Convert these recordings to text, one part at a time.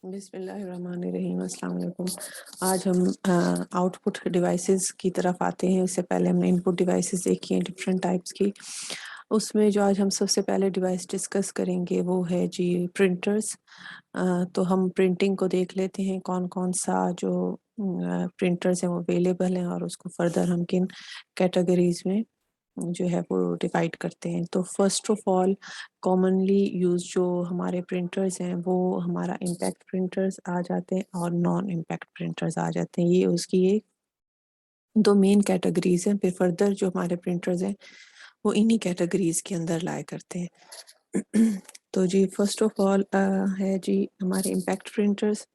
बिस्मिल्लाहिर्रहमानिर्रहीम, अस्सलाम वालेकुम। आज हम आउटपुट डिवाइसेस की तरफ आते हैं। इससे पहले हमने इनपुट डिवाइसेस देखी हैं डिफरेंट टाइप्स की। उसमें जो आज हम सबसे पहले डिवाइस डिस्कस करेंगे वो है जी प्रिंटर्स। तो हम प्रिंटिंग को देख लेते हैं, कौन कौन सा जो प्रिंटर्स हैं वो अवेलेबल हैं और उसको फर्दर हम किन कैटेगरीज में जो है वो डिवाइड करते हैं। तो first of all commonly use जो हमारे प्रिंटर्स हैं वो हमारा इम्पैक्ट प्रिंटर्स आ जाते हैं और नॉन इम्पैक्ट प्रिंटर्स आ जाते हैं। ये उसकी एक दो मेन कैटेगरीज हैं। फिर फर्दर जो हमारे प्रिंटर्स हैं वो इन्हीं कैटेगरीज के अंदर लाया करते हैं। तो जी फर्स्ट ऑफ ऑल है जी हमारे इम्पैक्ट प्रिंटर्स।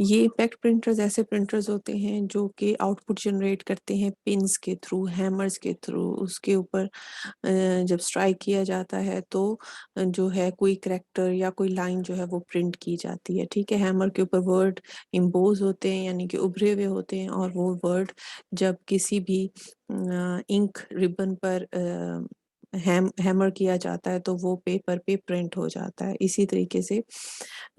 ये इम्पैक्ट प्रिंटर्स ऐसे प्रिंटर्स होते हैं जो कि आउटपुट जनरेट करते हैं पिन्स के थ्रू, हैमर्स के थ्रू। उसके ऊपर जब स्ट्राइक किया जाता है तो जो है कोई करैक्टर या कोई लाइन जो है वो प्रिंट की जाती है। ठीक है, हैमर के ऊपर वर्ड इम्पोज होते हैं यानी कि उभरे हुए होते हैं और वो वर्ड जब किसी भी इंक रिबन पर हैमर किया जाता है तो वो पेपर पे प्रिंट हो जाता है। इसी तरीके से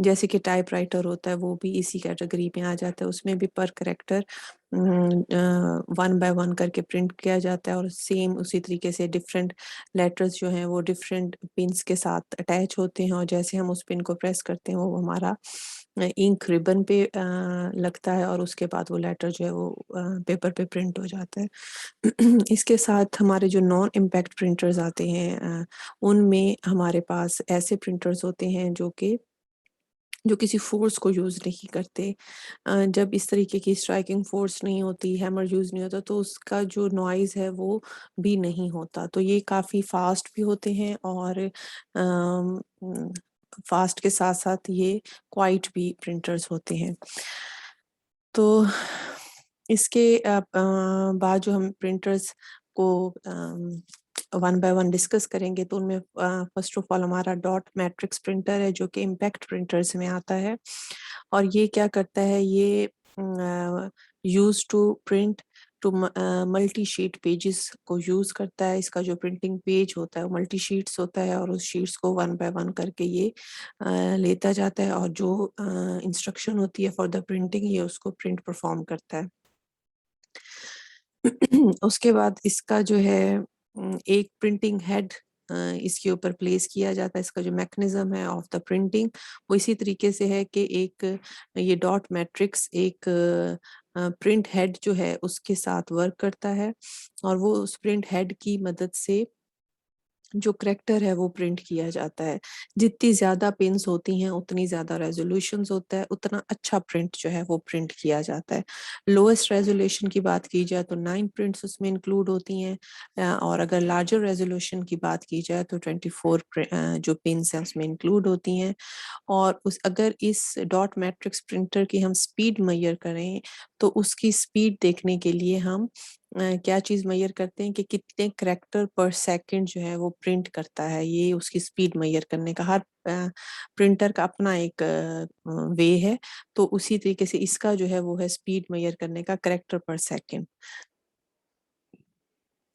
जैसे कि टाइपराइटर होता है वो भी इसी कैटेगरी में आ जाता है। उसमें भी पर करेक्टर 1 बाय 1 करके प्रिंट किया जाता है और सेम उसी तरीके से डिफरेंट लेटर्स जो हैं वो डिफरेंट पिन्स के साथ अटैच होते हैं और जैसे हम उस पिन को प्रेस करते हैं वो हमारा इंक रिबन पे लगता है और उसके बाद वो लेटर जो है वो पेपर पे प्रिंट हो जाता है। इसके साथ हमारे जो नॉन इम्पैक्ट प्रिंटर्स आते हैं उनमें हमारे पास ऐसे प्रिंटर्स होते हैं जो किसी फोर्स को यूज़ नहीं करते। जब इस तरीके की स्ट्राइकिंग फोर्स नहीं होती, हैमर यूज़ नहीं होता तो उसका जो नॉइज़ है वो भी नहीं होता। तो ये काफ़ी फास्ट भी होते हैं और फास्ट के साथ-साथ ये क्वाइट भी प्रिंटर्स होते हैं। तो इसके बाद जो हम प्रिंटर्स को 1 बाय 1 डिस्कस करेंगे तो उनमें फर्स्ट ऑफ ऑल हमारा डॉट मैट्रिक्स प्रिंटर है जो कि इम्पैक्ट प्रिंटर्स में आता है। और ये क्या करता है, ये use to print to multi sheet pages को यूज़ करता है। इसका जो प्रिंटिंग पेज होता है वो मल्टी शीट्स होता है और उस शीट्स को 1 बाय 1 करके ये लेता जाता है और जो इंस्ट्रक्शन होती है फॉर द प्रिंटिंग ये उसको प्रिंट परफॉर्म करता है। उसके बाद इसका जो है एक प्रिंटिंग हेड इसके ऊपर प्लेस किया जाता है। इसका जो मैकेनिज्म है ऑफ द प्रिंटिंग वो इसी तरीके से है कि एक ये डॉट मैट्रिक्स एक प्रिंट हेड जो है उसके साथ वर्क करता है और वो उस प्रिंट हेड की मदद से जो करैक्टर है वो प्रिंट किया जाता है। जितनी ज़्यादा पिन्स होती हैं उतनी ज़्यादा रेज़ोल्यूशंस होता है, उतना अच्छा प्रिंट जो है वो प्रिंट किया जाता है। लोएस्ट रेज़ोल्यूशन की बात की जाए तो 9 प्रिंट्स उसमें इंक्लूड होती हैं और अगर लार्जर रेज़ोल्यूशन की बात की जाए तो 24 जो पिन्स हैं उसमें इंक्लूड होती हैं। और उस अगर इस डॉट मैट्रिक्स प्रिंटर की हम स्पीड मेजर करें तो उसकी स्पीड देखने के लिए हम क्या चीज़ मेजर करते हैं कि कितने करैक्टर पर सेकंड जो है वो प्रिंट करता है। ये उसकी स्पीड मेजर करने का हर प्रिंटर का अपना एक वे है। तो उसी तरीके से इसका जो है वो है स्पीड मेजर करने का करैक्टर पर सेकंड।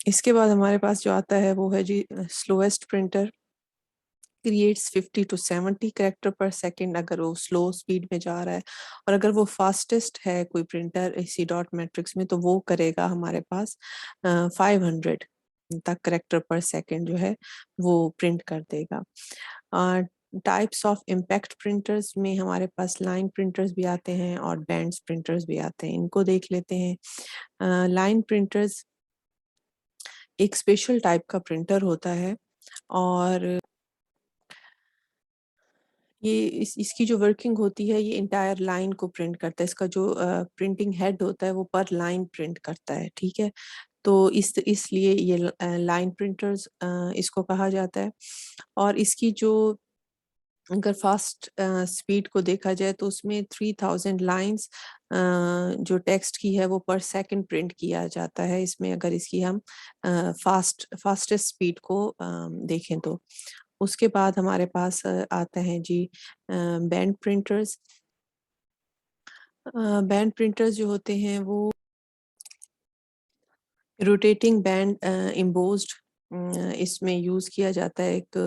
इसके बाद हमारे पास जो आता है वो है जी slowest printer creates 50 to 70 character per second अगर वो स्लो स्पीड में जा रहा है और अगर वो फास्टेस्ट है कोई प्रिंटर इसी डॉट मैट्रिक्स में तो वो करेगा हमारे पास 500 तक कैरेक्टर पर सेकंड जो है वो प्रिंट कर देगा। टाइप्स ऑफ इम्पैक्ट प्रिंटर्स में हमारे पास लाइन प्रिंटर्स भी आते हैं और बैंड्स प्रिंटर्स भी आते हैं। इनको देख लेते हैं। लाइन प्रिंटर्स एक स्पेशल टाइप का प्रिंटर होता है और ये इसकी जो वर्किंग होती है ये एंटायर लाइन को प्रिंट करता है। इसका जो प्रिंटिंग हेड होता है वो पर लाइन प्रिंट करता है, ठीक है। तो इसलिए ये लाइन प्रिंटर्स इसको कहा जाता है। और इसकी जो अगर फास्ट स्पीड को देखा जाए तो उसमें 3000 लाइंस जो टेक्स्ट की है वो पर सेकंड प्रिंट किया जाता है। इसमें अगर इसकी हम फास्टेस्ट स्पीड को देखें तो उसके बाद हमारे पास आता है जी बैंड प्रिंटर्स। बैंड प्रिंटर्स जो होते हैं वो रोटेटिंग बैंड एम्बोस्ड इसमें यूज़ किया जाता है एक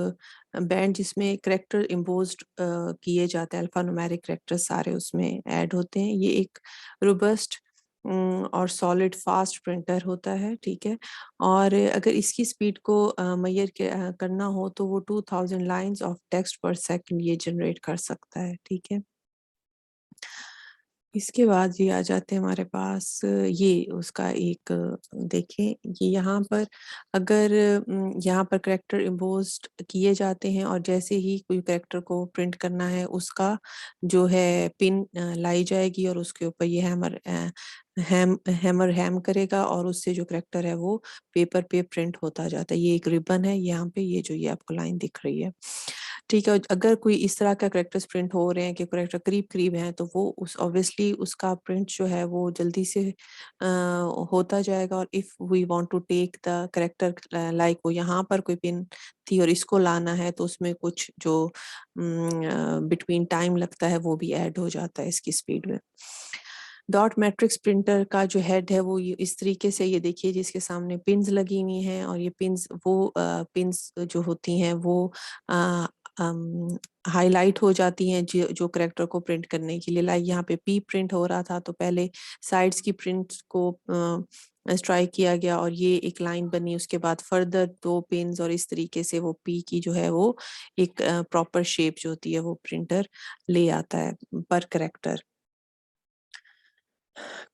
बैंड जिसमें करैक्टर इम्पोज्ड किए जाते हैं, अल्फ़ान्यूमेरिक करैक्टर्स सारे उसमें ऐड होते हैं। ये एक रोबस्ट और सॉलिड फ़ास्ट प्रिंटर होता है, ठीक है? और अगर इसकी स्पीड को मेज़र करना हो तो वो 2000 लाइन्स ऑफ टेक्स्ट पर सेकंड ये जनरेट कर सकता है, ठीक है? इसके बाद ये आ जाते हैं हमारे पास ये उसका एक देखें ये यहाँ पर अगर यहाँ पर करैक्टर इम्पोज्ड किए जाते हैं और जैसे ही कोई करैक्टर को प्रिंट करना है उसका जो है पिन लाई जाएगी और उसके ऊपर ये हैमर हैम करेगा और उससे जो करैक्टर है वो पेपर पे प्रिंट होता जाता है। ये एक रिबन है यहाँ पे ये जो ये आपको लाइन दिख रही है। ठीक है, अगर कोई इस तरह का करैक्टर्स प्रिंट हो रहे हैं कि करैक्टर करीब-करीब हैं तो वो उस ऑब्वियसली उसका प्रिंट जो है वो जल्दी से होता जाएगा और if we want to take the character like वो यहाँ पर कोई पिन थी और इसको लाना है तो उसमें कुछ जो बिटवीन टाइम लगता है वो भी ऐड हो जाता है इसकी स्पीड में। डॉट मैट्रिक्स प्रिंटर का जो हेड है वो ये इस तरीके से ये देखिए जिसके सामने पिन्स लगी हुई हैं और ये पिन्स वो पिन्स जो होती हैं वो अ, हाईलाइट हो जाती हैं जो करैक्टर को प्रिंट करने के लिए लाइक यहाँ पे पी प्रिंट हो रहा था तो पहले साइड्स की प्रिंट्स को स्ट्राइक किया गया और ये एक लाइन बनी उसके बाद फर्दर 2 पिन्स और इस तरीके से वो पी की जो है वो एक प्रॉपर शेप जो होती है वो प्रिंटर ले आता है पर करैक्टर।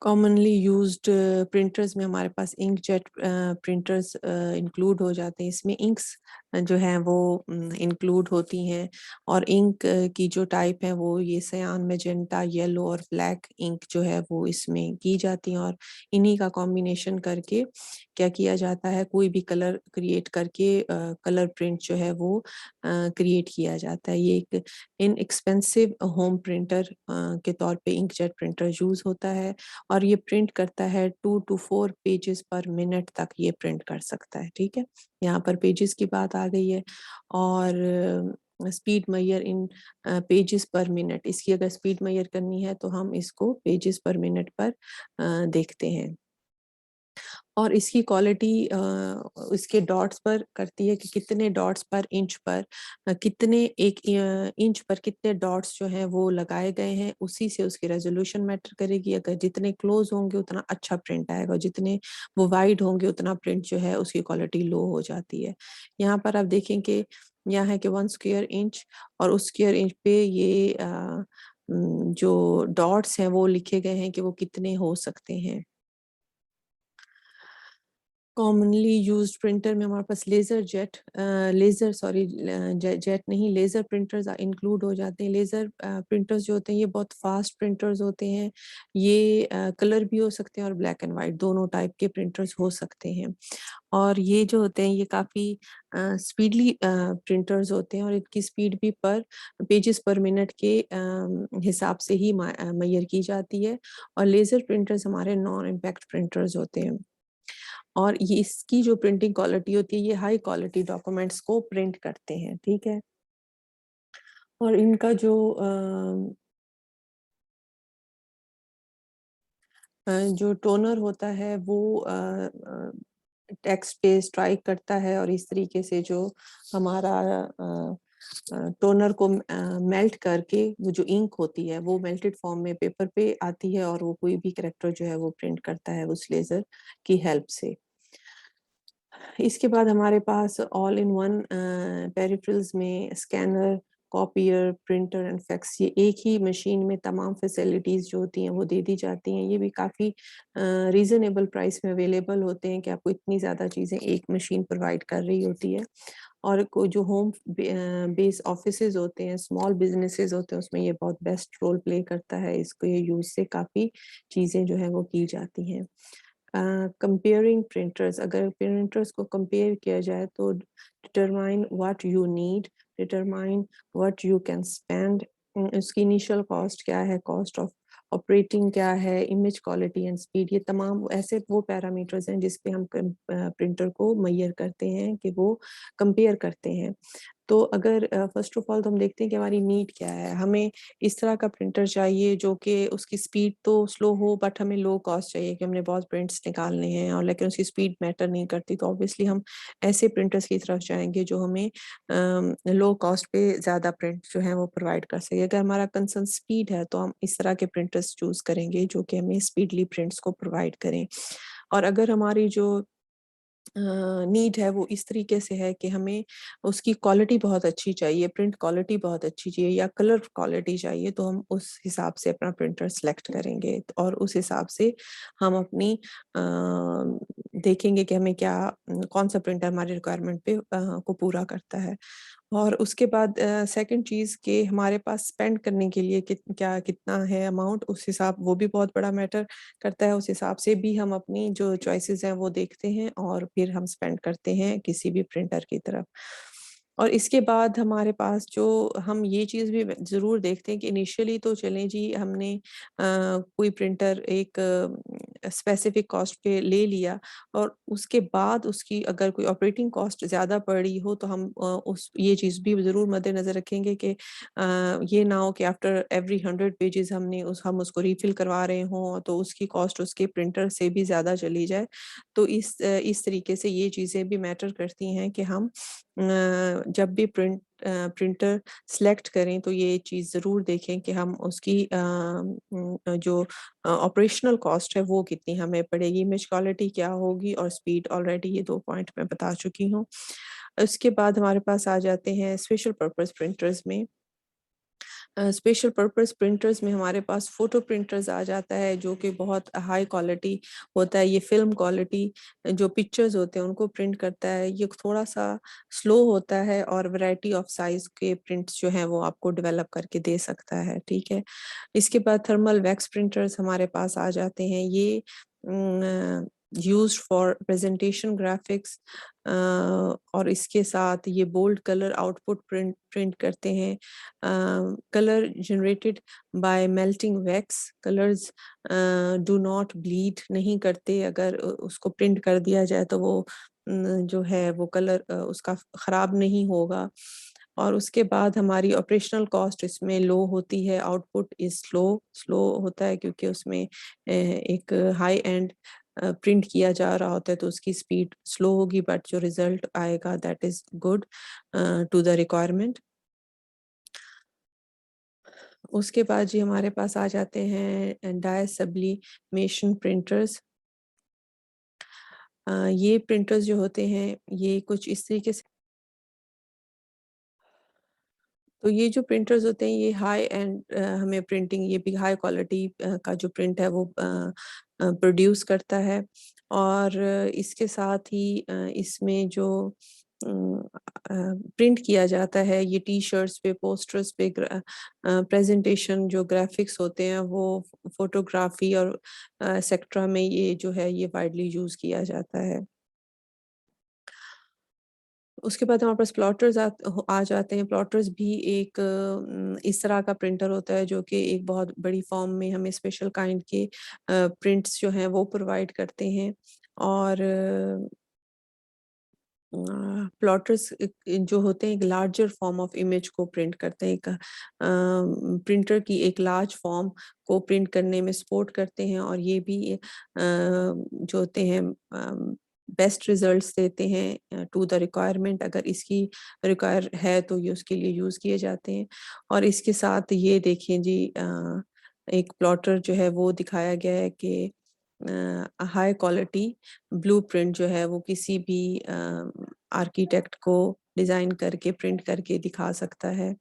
कॉमनली यूज्ड प्रिंटर्स में हमारे पास इंकजेट प्रिंटर्स इंक्लूड हो जाते हैं इसमें इंक्स जो हैं वो इंक्लूड होती हैं और इंक की जो टाइप है वो ये सयान मैजेंटा येलो और ब्लैक इंक जो है वो इसमें की जाती हैं और इन्हीं का कॉम्बिनेशन करके क्या किया जाता है कोई भी कलर क्रिएट करके कलर प्रिंट जो है वो क्रिएट किया जाता है। ये एक इनएक्सपेंसिव होम प्रिंटर के तौर पे इंकजेट प्रिंटर यूज होता है और ये प्रिंट करता है 2 टू 4 पेजेस पर मिनट तक ये प्रिंट कर सकता है, ठीक है? यहाँ पर पेजेस की बात आ गई है और स्पीड मेजर इन पेजेस पर मिनट इसकी अगर स्पीड मेजर करनी है तो हम इसको पेजेस पर मिनट पर देखते हैं। और इसकी क्वालिटी इसके डॉट्स पर करती है कि कितने डॉट्स पर इंच पर कितने एक इंच पर कितने डॉट्स जो हैं वो लगाए गए हैं उसी से उसकी रेजोल्यूशन मैटर करेगी अगर जितने क्लोज होंगे उतना अच्छा प्रिंट आएगा और जितने वो वाइड होंगे उतना प्रिंट जो है उसकी क्वालिटी लो हो जाती है। यहाँ पर आप देखें कि यहाँ है कि 1 स्क्वायर इंच और उस स्क्वायर इंच पे ये जो डॉट्स हैं वो लिखे गए हैं कि वो कितने हो सकते हैं। कॉमनली यूज्ड प्रिंटर में हमारे पास लेजर सॉरी जेट नहीं लेजर प्रिंटर्स इंक्लूड हो जाते हैं। लेजर प्रिंटर्स जो होते हैं ये बहुत फास्ट प्रिंटर्स होते हैं। ये कलर भी हो सकते हैं और ब्लैक एंड वाइट दोनों टाइप के प्रिंटर्स हो सकते हैं और ये जो होते हैं ये काफ़ी स्पीडली प्रिंटर्स होते हैं और इनकी स्पीड भी पर पेजेस पर मिनट के हिसाब से ही मेजर की जाती है और लेजर प्रिंटर्स हमारे नॉन इम्पैक्ट प्रिंटर्स होते हैं। और ये इसकी जो प्रिंटिंग क्वालिटी होती है ये हाई क्वालिटी डॉक्यूमेंट्स को प्रिंट करते हैं, ठीक है? और इनका जो टोनर होता है वो टेक्स्ट पे स्ट्राइक करता है और इस तरीके से जो हमारा टोनर को मेल्ट करके वो जो इंक होती है वो मेल्टेड फॉर्म में पेपर पे आती है और वो कोई भी कैरेक्टर जो है वो प्रिंट करता है उस लेजर की हेल्प से। इसके बाद हमारे पास ऑल इन वन पेरिफेरल्स में scanner, copier, printer and fax ये एक ही मशीन में तमाम फैसिलिटीज़ जो होती हैं वो दे दी जाती हैं। ये भी काफ़ी रीज़नेबल प्राइस में अवेलेबल होते हैं कि आपको इतनी ज़्यादा चीज़ें एक मशीन प्रोवाइड कर रही होती है। और को जो बेस ऑफिसेज़ होते हैं, स्मॉल बिज़नेसेस होते हैं उसमें ये बहुत बेस्ट रोल प्ले करता है। इसको ये यूज़ से काफ़ी चीज़ें जो हैं वो की जाती हैं। कंपेयरिंग प्रिंटर्स अगर प्रिंटर्स को कंपेयर किया जाए तो determine what you need, determine what you can spend, उसकी इनिशियल कॉस्ट क्या है, कॉस्ट ऑफ ऑपरेटिंग क्या है, इमेज क्वालिटी एंड स्पीड ये तमाम ऐसे वो पैरामीटर्स हैं जिस पे हम प्रिंटर को मेजर करते हैं कि वो कंपेयर करते हैं। तो अगर फर्स्ट ऑफ ऑल तो हम देखते हैं कि हमारी नीड क्या है। हमें इस तरह का प्रिंटर चाहिए जो कि उसकी स्पीड तो स्लो हो बट हमें लो कॉस्ट चाहिए कि हमने बहुत प्रिंट्स निकालने हैं और लेकिन उसकी स्पीड मैटर नहीं करती, तो ऑब्वियसली हम ऐसे प्रिंटर्स की तरफ जाएंगे जो हमें लो कॉस्ट पे ज़्यादा प्रिंट जो है वो प्रोवाइड कर सके। अगर हमारा कंसर्न स्पीड है तो हम इस तरह के प्रिंटर्स चूज करेंगे जो कि हमें स्पीडली प्रिंट्स को प्रोवाइड करें। और अगर हमारी जो नीड है वो इस तरीके से है कि हमें उसकी क्वालिटी बहुत अच्छी चाहिए, प्रिंट क्वालिटी बहुत अच्छी चाहिए या कलर क्वालिटी चाहिए, तो हम उस हिसाब से अपना प्रिंटर सेलेक्ट करेंगे और उस हिसाब से हम अपनी देखेंगे कि हमें क्या कौन सा प्रिंटर हमारे रिक्वायरमेंट पे को पूरा करता है। और उसके बाद सेकंड चीज़ कि हमारे पास स्पेंड करने के लिए कितना है अमाउंट, उस हिसाब वो भी बहुत बड़ा मैटर करता है। उस हिसाब से भी हम अपनी जो चॉइसेस हैं वो देखते हैं और फिर हम स्पेंड करते हैं किसी भी प्रिंटर की तरफ। और इसके बाद हमारे पास जो हम ये चीज़ भी ज़रूर देखते हैं कि इनिशियली तो चलें जी हमने कोई प्रिंटर एक स्पेसिफिक कॉस्ट पे ले लिया और उसके बाद उसकी अगर कोई ऑपरेटिंग कॉस्ट ज़्यादा पड़ रही हो तो हम उस ये चीज़ भी ज़रूर मद्देनज़र रखेंगे कि ये ना हो कि आफ्टर एवरी 100 पेजेस हम उसको रिफ़िल करवा रहे हों तो उसकी कॉस्ट उसके प्रिंटर से भी ज़्यादा चली जाए। तो इस तरीके से ये चीज़ें भी मैटर करती हैं कि हम जब भी प्रिंटर सेलेक्ट करें तो ये चीज़ ज़रूर देखें कि हम उसकी जो ऑपरेशनल कॉस्ट है वो कितनी हमें पड़ेगी, इमेज क्वालिटी क्या होगी और स्पीड, ऑलरेडी ये 2 पॉइंट मैं बता चुकी हूँ। उसके बाद हमारे पास आ जाते हैं स्पेशल पर्पस प्रिंटर्स में। स्पेशल पर्पस प्रिंटर्स में हमारे पास फोटो प्रिंटर्स आ जाता है जो कि बहुत हाई क्वालिटी होता है। ये फिल्म क्वालिटी जो पिक्चर्स होते हैं उनको प्रिंट करता है। ये थोड़ा सा स्लो होता है और वैरायटी ऑफ साइज के प्रिंट्स जो हैं वो आपको डेवलप करके दे सकता है, ठीक है। इसके बाद थर्मल वैक्स प्रिंटर्स हमारे पास आ जाते हैं। ये यूज्ड फॉर प्रेजेंटेशन ग्राफिक्स और इसके साथ ये बोल्ड कलर आउटपुट प्रिंट करते हैं। Colour generated by melting wax, colours do not bleed, नहीं करते। अगर उसको प्रिंट कर दिया जाए तो वो जो है वो कलर उसका खराब नहीं होगा। और उसके बाद हमारी ऑपरेशनल कॉस्ट इसमें लो होती है। आउटपुट इज स्लो होता है क्योंकि उसमें एक हाई एंड प्रिंट किया जा रहा होता है तो उसकी स्पीड स्लो होगी बट जो रिजल्ट आएगा that is good to the requirement. उसके बाद जी हमारे पास आ जाते हैं डाई सब्लिमेशन प्रिंटर्स। ये प्रिंटर्स जो होते हैं ये कुछ इस तरीके से, तो ये जो प्रिंटर्स होते हैं ये हाई एंड हमें प्रिंटिंग, ये भी हाई क्वालिटी का जो प्रिंट है वो प्रोड्यूस करता है। और इसके साथ ही इसमें जो प्रिंट किया जाता है ये टी शर्ट्स पे, पोस्टर्स पे, प्रेजेंटेशन जो ग्राफिक्स होते हैं वो फोटोग्राफी और सेक्ट्रा में ये जो है ये वाइडली यूज किया जाता है। उसके बाद हमारे पास प्लॉटर्स आ जाते हैं। प्लॉटर्स भी एक इस तरह का प्रिंटर होता है जो कि एक बहुत बड़ी फॉर्म में हमें स्पेशल काइंड के प्रिंट्स जो हैं वो प्रोवाइड करते हैं। और प्लॉटर्स जो होते हैं एक लार्जर फॉर्म ऑफ इमेज को प्रिंट करते हैं। एक प्रिंटर की एक लार्ज फॉर्म को प्रिंट करने में सपोर्ट करते हैं और ये भी जो होते हैं बेस्ट रिजल्ट्स देते हैं टू द रिक्वायरमेंट। अगर इसकी रिक्वायर है तो ये उसके लिए यूज़ किए जाते हैं। और इसके साथ ये देखें जी एक प्लॉटर जो है वो दिखाया गया है कि हाई क्वालिटी ब्लूप्रिंट जो है वो किसी भी आर्किटेक्ट को डिजाइन करके प्रिंट करके दिखा सकता है।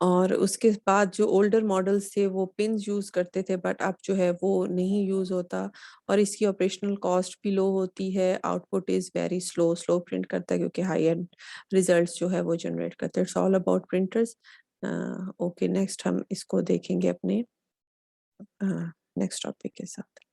और उसके बाद जो ओल्डर मॉडल्स थे वो पिन्स यूज करते थे बट अब जो है वो नहीं यूज होता और इसकी ऑपरेशनल कॉस्ट भी लो होती है। Output is very slow print करता है क्योंकि हाई एंड रिजल्ट्स जो है वो जनरेट करते हैं। It's all about printers. Okay, next हम इसको देखेंगे अपने नेक्स्ट टॉपिक के साथ।